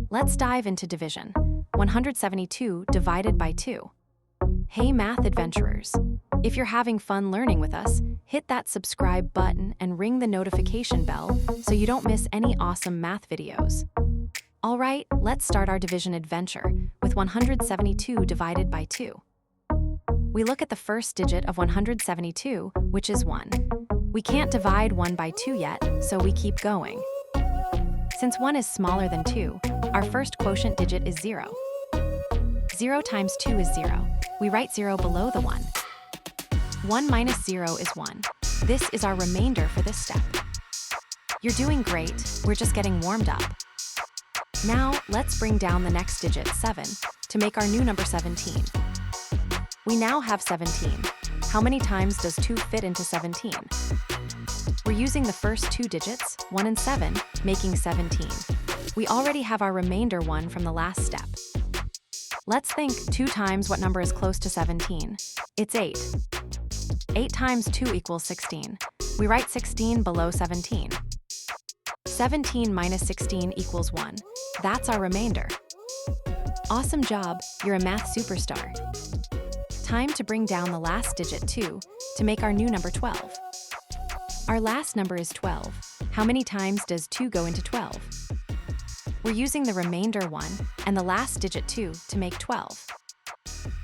Let's dive into division. 172 divided by 2. Hey math adventurers! If you're having fun learning with us, hit that subscribe button and ring the notification bell so you don't miss any awesome math videos. Alright, let's start our division adventure with 172 divided by 2. We look at the first digit of 172, which is 1. We can't divide 1 by 2 yet, so we keep going. Since 1 is smaller than 2, our first quotient digit is 0. 0 times 2 is 0. We write 0 below the 1. 1 minus 0 is 1. This is our remainder for this step. You're doing great, we're just getting warmed up. Now, let's bring down the next digit, 7, to make our new number 17. We now have 17. How many times does 2 fit into 17? We're using the first two digits, 1 and 7, making 17. We already have our remainder 1 from the last step. Let's think 2 times what number is close to 17. It's 8. 8 times 2 equals 16. We write 16 below 17. 17 minus 16 equals 1. That's our remainder. Awesome job, you're a math superstar. Time to bring down the last digit 2 to make our new number 12. Our last number is 12. How many times does 2 go into 12? We're using the remainder 1 and the last digit 2 to make 12.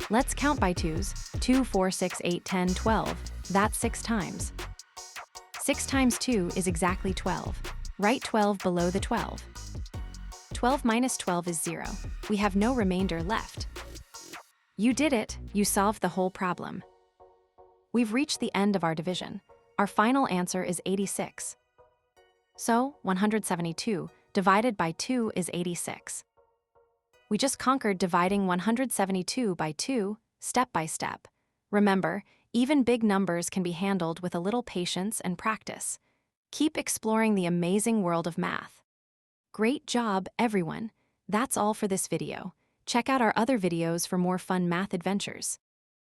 Let's count by 2s. 2, 4, 6, 8, 10, 12. That's 6 times. 6 times 2 is exactly 12. Write 12 below the 12. 12 minus 12 is 0. We have no remainder left. You did it. You solved the whole problem. We've reached the end of our division. Our final answer is 86. So, 172 divided by 2 is 86. We just conquered dividing 172 by 2, step by step. Remember, even big numbers can be handled with a little patience and practice. Keep exploring the amazing world of math. Great job, everyone! That's all for this video. Check out our other videos for more fun math adventures.